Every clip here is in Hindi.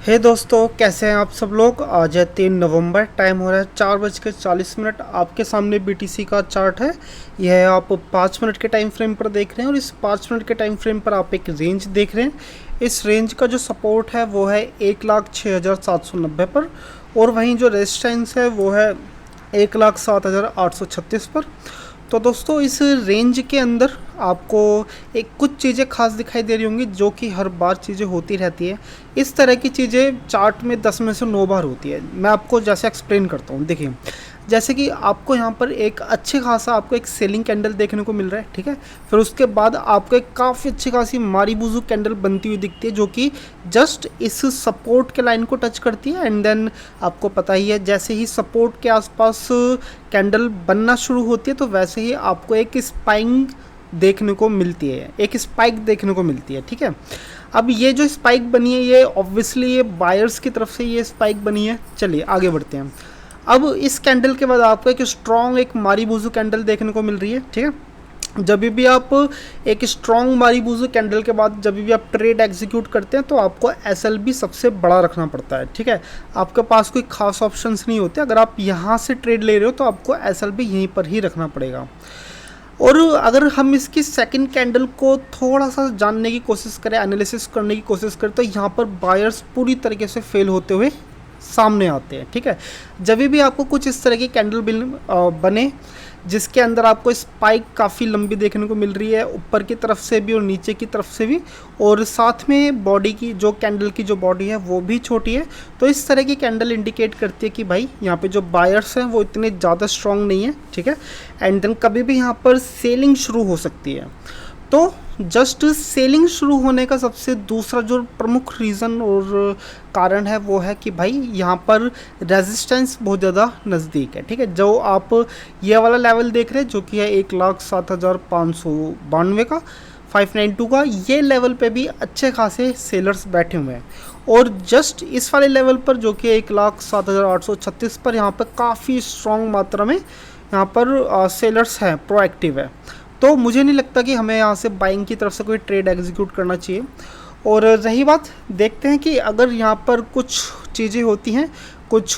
हे दोस्तों, कैसे हैं आप सब लोग। आज है 3 नवंबर, टाइम हो रहा है 4:40। आपके सामने बीटीसी का चार्ट है। यह है, आप 5 मिनट के टाइम फ्रेम पर देख रहे हैं और इस 5 मिनट के टाइम फ्रेम पर आप एक रेंज देख रहे हैं। इस रेंज का जो सपोर्ट है वो है 1,06,790 पर, और वहीं जो रेजिस्टेंस है वो है 1,07,836 पर। तो दोस्तों, इस रेंज के अंदर आपको एक कुछ चीज़ें खास दिखाई दे रही होंगी, जो कि हर बार चीज़ें होती रहती है। इस तरह की चीज़ें चार्ट में 10 में से 9 बार होती है। मैं आपको जैसे एक्सप्लेन करता हूँ, देखिए। जैसे कि आपको यहाँ पर एक अच्छे खासा आपको एक सेलिंग कैंडल देखने को मिल रहा है, ठीक है। फिर उसके बाद आपको एक काफ़ी अच्छी खासी मारीबुजू कैंडल बनती हुई दिखती है, जो कि जस्ट इस सपोर्ट के लाइन को टच करती है। एंड देन आपको पता ही है, जैसे ही सपोर्ट के आसपास कैंडल बनना शुरू होती है तो वैसे ही आपको एक स्पाइक देखने को मिलती है, ठीक है। अब ये जो स्पाइक बनी है, ये ऑब्वियसली ये बायर्स की तरफ से ये स्पाइक बनी है। चलिए आगे बढ़ते हैं। अब इस कैंडल के बाद आपको एक स्ट्रॉन्ग एक मारीबुजू कैंडल देखने को मिल रही है, ठीक है। जब भी आप एक स्ट्रॉन्ग मारीबुजू कैंडल के बाद जब भी आप ट्रेड एग्जीक्यूट करते हैं तो आपको एसएलबी सबसे बड़ा रखना पड़ता है, ठीक है। आपके पास कोई खास ऑप्शंस नहीं होते। अगर आप यहाँ से ट्रेड ले रहे हो तो आपको एसएलबी यहीं पर ही रखना पड़ेगा। और अगर हम इसकी सेकंड कैंडल को थोड़ा सा जानने की कोशिश करें, एनालिसिस करने की कोशिश करें, तो यहाँ पर बायर्स पूरी तरीके से फेल होते हुए सामने आते हैं, ठीक है। जब भी आपको कुछ इस तरह की कैंडल बने जिसके अंदर आपको स्पाइक काफ़ी लंबी देखने को मिल रही है, ऊपर की तरफ से भी और नीचे की तरफ से भी, और साथ में बॉडी की जो कैंडल की जो बॉडी है वो भी छोटी है, तो इस तरह की कैंडल इंडिकेट करती है कि भाई यहाँ पे जो बायर्स हैं वो इतने ज़्यादा स्ट्रॉन्ग नहीं है, ठीक है। एंड देन कभी भी यहाँ पर सेलिंग शुरू हो सकती है। तो जस्ट सेलिंग शुरू होने का सबसे दूसरा जो प्रमुख रीज़न और कारण है वो है कि भाई यहाँ पर रेजिस्टेंस बहुत ज़्यादा नज़दीक है, ठीक है। जो आप ये वाला लेवल देख रहे हैं, जो कि है 1,07,592 का 592 का, ये लेवल पे भी अच्छे खासे सेलर्स बैठे हुए हैं। और जस्ट इस वाले लेवल पर, जो कि 1,07,836 पर, यहाँ पर काफ़ी स्ट्रॉन्ग मात्रा में यहाँ पर सेलर्स हैं, प्रोएक्टिव है। तो मुझे नहीं लगता कि हमें यहाँ से बाइंग की तरफ से कोई ट्रेड एग्जीक्यूट करना चाहिए। और रही बात, देखते हैं कि अगर यहाँ पर कुछ चीज़ें होती हैं, कुछ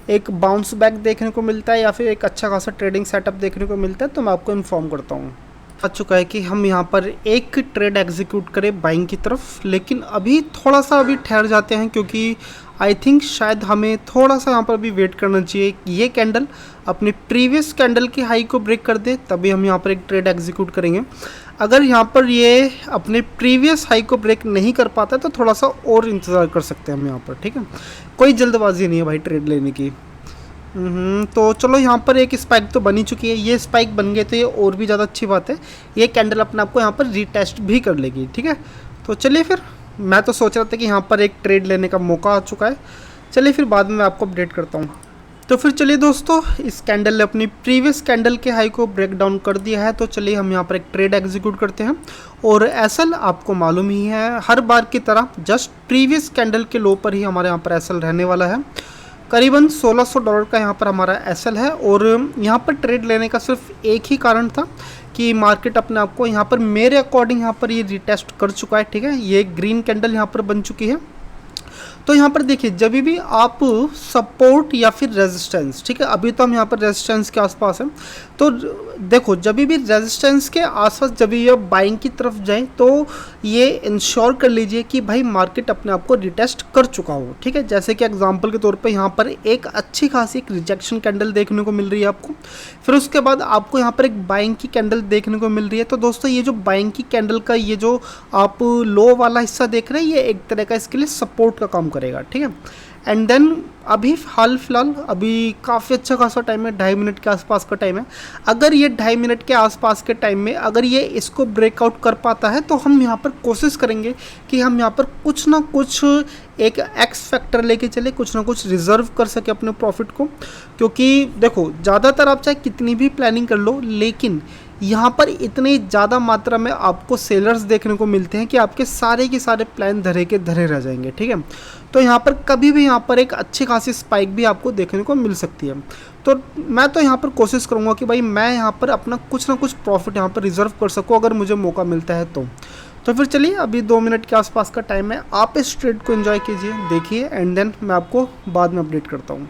एक बाउंस बैक देखने को मिलता है या फिर एक अच्छा खासा ट्रेडिंग सेटअप देखने को मिलता है, तो मैं आपको इन्फॉर्म करता हूँ। आ चुका है कि हम यहाँ पर एक ट्रेड एग्जीक्यूट करें बाइंग की तरफ, लेकिन अभी थोड़ा सा अभी ठहर जाते हैं, क्योंकि आई थिंक शायद हमें थोड़ा सा यहाँ पर भी वेट करना चाहिए। ये कैंडल अपनी प्रीवियस कैंडल की हाई को ब्रेक कर दे, तभी हम यहाँ पर एक ट्रेड एग्जीक्यूट करेंगे। अगर यहाँ पर ये अपने प्रीवियस हाई को ब्रेक नहीं कर पाता है तो थोड़ा सा और इंतज़ार कर सकते हैं हम यहाँ पर, ठीक है। कोई जल्दबाजी नहीं है भाई ट्रेड लेने की। तो चलो, यहाँ पर एक स्पाइक तो बनी चुकी है। ये स्पाइक बन गए तो ये और भी ज़्यादा अच्छी बात है। ये कैंडल अपने आप को यहाँ पर रीटेस्ट भी कर लेगी, ठीक है। तो चलिए फिर, मैं तो सोच रहा था कि यहाँ पर एक ट्रेड लेने का मौका आ चुका है। चलिए फिर बाद में मैं आपको अपडेट करता हूँ। तो फिर चलिए दोस्तों, इस कैंडल ने अपनी प्रीवियस कैंडल के हाई को ब्रेक डाउन कर दिया है, तो चलिए हम यहाँ पर एक ट्रेड एग्जीक्यूट करते हैं। और एसएल आपको मालूम ही है, हर बार की तरह जस्ट प्रीवियस कैंडल के लो पर ही हमारे यहाँ पर एसएल रहने वाला है। करीबन $1,600 का यहाँ पर हमारा एसएल है। और यहाँ पर ट्रेड लेने का सिर्फ एक ही कारण था कि मार्केट अपने आप को यहाँ पर मेरे अकॉर्डिंग यहाँ पर ये रिटेस्ट कर चुका है, ठीक है। ये ग्रीन कैंडल यहाँ पर बन चुकी है। तो यहाँ पर देखिए, जब भी आप सपोर्ट या फिर रेजिस्टेंस, ठीक है, अभी तो हम यहाँ पर रेजिस्टेंस के आसपास हैं, तो देखो जब भी रेजिस्टेंस के आसपास जब ये बाइंग की तरफ जाए तो ये इंश्योर कर लीजिए कि भाई मार्केट अपने आप को रिटेस्ट कर चुका हो, ठीक है। जैसे कि एग्जांपल के तौर पे यहाँ पर एक अच्छी खासी एक रिजेक्शन कैंडल देखने को मिल रही है आपको, फिर उसके बाद आपको यहाँ पर एक बाइंग की कैंडल देखने को मिल रही है। तो दोस्तों, ये जो बाइंग की कैंडल का ये जो आप लो वाला हिस्सा देख रहे हैं, ये एक तरह का इसके लिए सपोर्ट का काम करेगा, ठीक है। एंड देन अभी हाल फिलहाल अभी काफ़ी अच्छा खासा टाइम है, 2.5 मिनट के आसपास का टाइम है। अगर ये 2.5 मिनट के आसपास के टाइम में अगर ये इसको ब्रेकआउट कर पाता है तो हम यहाँ पर कोशिश करेंगे कि हम यहाँ पर कुछ ना कुछ एक एक्स फैक्टर लेके चले, कुछ ना कुछ रिजर्व कर सके अपने प्रॉफिट को। क्योंकि देखो, ज़्यादातर आप चाहे कितनी भी प्लानिंग कर लो, लेकिन यहाँ पर इतनी ज़्यादा मात्रा में आपको सेलर्स देखने को मिलते हैं कि आपके सारे के सारे प्लान धरे के धरे रह जाएंगे, ठीक है। तो यहाँ पर कभी भी यहाँ पर एक अच्छी खासी स्पाइक भी आपको देखने को मिल सकती है। तो मैं तो यहाँ पर कोशिश करूँगा कि भाई मैं यहाँ पर अपना कुछ ना कुछ प्रॉफिट यहाँ पर रिजर्व कर सकूँ अगर मुझे मौका मिलता है तो। तो फिर चलिए, अभी 2 मिनट के आसपास का टाइम है, आप इस ट्रेड को एंजॉय कीजिए, देखिए, एंड देन मैं आपको बाद में अपडेट करता हूँ।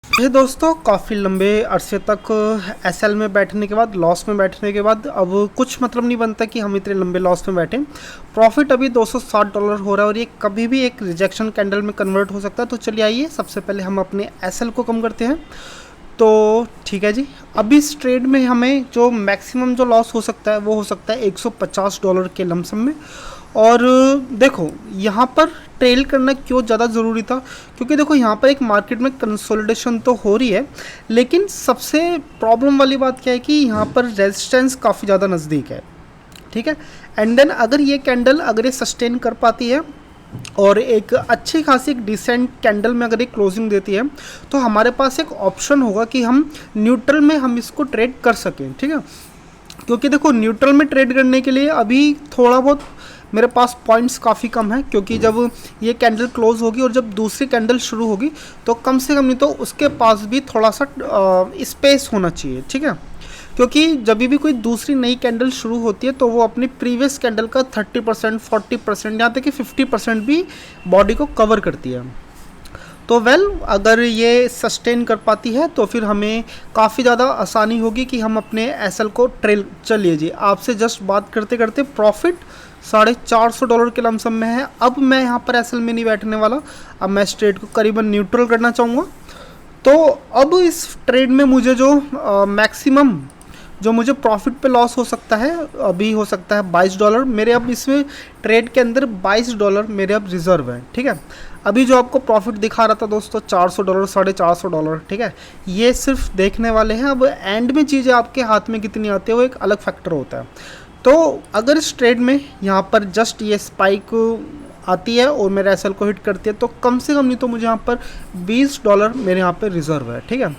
ये दोस्तों, काफ़ी लंबे अरसे तक एसएल में बैठने के बाद, लॉस में बैठने के बाद, अब कुछ मतलब नहीं बनता कि हम इतने लंबे लॉस में बैठें। प्रॉफिट अभी $260 हो रहा है और ये कभी भी एक रिजेक्शन कैंडल में कन्वर्ट हो सकता है। तो चलिए आइए, सबसे पहले हम अपने एसएल को कम करते हैं। तो ठीक है जी, अभी इस ट्रेड में हमें जो मैक्सिमम जो लॉस हो सकता है वो हो सकता है $150 के लमसम में। और देखो, यहाँ पर ट्रेल करना क्यों ज़्यादा ज़रूरी था, क्योंकि देखो यहाँ पर एक मार्केट में कंसोलिडेशन तो हो रही है, लेकिन सबसे प्रॉब्लम वाली बात क्या है कि यहाँ पर रेजिस्टेंस काफ़ी ज़्यादा नज़दीक है। ठीक है, एंड देन अगर ये कैंडल अगर ये सस्टेन कर पाती है और एक अच्छी खासी एक डिसेंट कैंडल में अगर ये क्लोजिंग देती है, तो हमारे पास एक ऑप्शन होगा कि हम न्यूट्रल में हम इसको ट्रेड कर सकें। ठीक है, क्योंकि देखो न्यूट्रल में ट्रेड करने के लिए अभी थोड़ा बहुत मेरे पास पॉइंट्स काफ़ी कम है, क्योंकि जब ये कैंडल क्लोज होगी और जब दूसरी कैंडल शुरू होगी तो कम से कम नहीं तो उसके पास भी थोड़ा सा स्पेस होना चाहिए। ठीक है, क्योंकि जब भी कोई दूसरी नई कैंडल शुरू होती है तो वो अपनी प्रीवियस कैंडल का 30%, 40%, यहाँ तक कि 50% भी बॉडी को कवर करती है। तो अगर ये सस्टेन कर पाती है तो फिर हमें काफ़ी ज़्यादा आसानी होगी कि हम अपने एसएल को ट्रेल। चलिए जी, आपसे जस्ट बात करते करते प्रॉफिट $450 के लमसम में है। अब मैं यहाँ पर एसएल में नहीं बैठने वाला, अब मैं इस ट्रेड को करीबन न्यूट्रल करना चाहूँगा। तो अब इस ट्रेड में मुझे जो मैक्सिमम जो मुझे प्रॉफिट पे लॉस हो सकता है, अभी हो सकता है $22 मेरे। अब इसमें ट्रेड के अंदर $22 मेरे अब रिजर्व है। ठीक है, अभी जो आपको प्रॉफिट दिखा रहा था दोस्तों, $400, $450, ठीक है, ये सिर्फ देखने वाले हैं। अब एंड में चीज़ें आपके हाथ में कितनी आती है वो एक अलग फैक्टर होता है। तो अगर इस ट्रेड में यहाँ पर जस्ट ये स्पाइक आती है और मेरे एसएल को हिट करती है, तो कम से कम नहीं तो मुझे यहाँ पर $20 मेरे यहाँ पर रिजर्व है। ठीक है,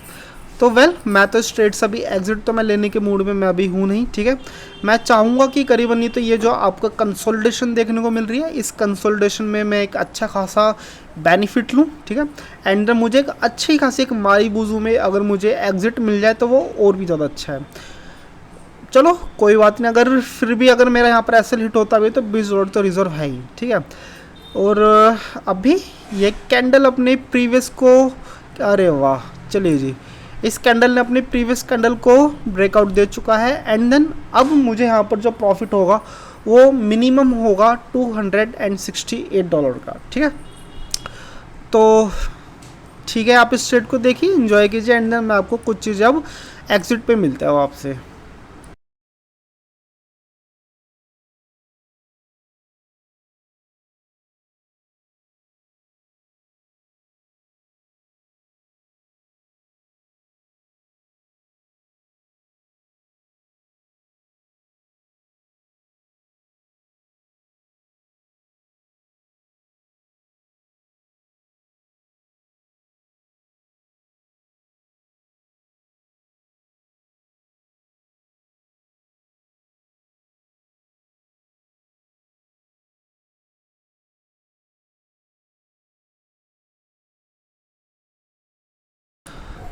तो मैं तो इस ट्रेड से अभी एग्जिट तो मैं लेने के मूड में मैं अभी हूँ नहीं। ठीक है, मैं चाहूँगा कि करीबन नहीं तो ये जो आपका कंसोलिडेशन देखने को मिल रही है, इस कंसोलिडेशन में मैं एक अच्छा खासा बेनिफिट लूँ। ठीक है, एंड मुझे एक अच्छी खासी एक मारी बूजू में अगर मुझे एग्जिट मिल जाए तो वो और भी ज़्यादा अच्छा है। चलो कोई बात नहीं, अगर फिर भी अगर मेरा यहाँ पर एसएल हिट होता भी तो $20 तो रिजर्व है ही। ठीक है, और अभी ये कैंडल अपने प्रीवियस को, अरे वाह, चलिए जी, इस कैंडल ने अपनी प्रीवियस कैंडल को ब्रेकआउट दे चुका है। एंड देन अब मुझे यहाँ पर जो प्रॉफिट होगा वो मिनिमम होगा $268 का। ठीक है, तो ठीक है, आप इस ट्रेड को देखिए, एंजॉय कीजिए, एंड देन मैं आपको कुछ चीज़ें अब एग्जिट पे मिलता है आपसे।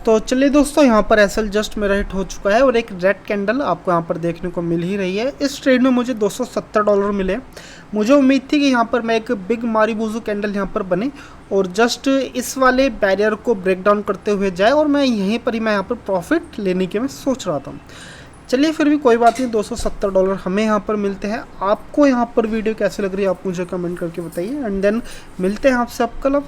तो चलिए दोस्तों, यहाँ पर एसएल जस्ट मेरा हिट हो चुका है और एक रेड कैंडल आपको यहाँ पर देखने को मिल ही रही है। इस ट्रेड में मुझे $270 मिले। मुझे उम्मीद थी कि यहाँ पर मैं एक बिग मारीबूजू कैंडल यहाँ पर बने और जस्ट इस वाले बैरियर को ब्रेक डाउन करते हुए जाए और मैं यहीं पर ही मैं यहाँ पर प्रॉफिट लेने की मैं सोच रहा था। चलिए फिर भी कोई बात नहीं, $270 हमें यहाँ पर मिलते हैं। आपको यहाँ पर वीडियो कैसी लग रही है आप मुझे कमेंट करके बताइए एंड देन मिलते हैं आपसे अब कल।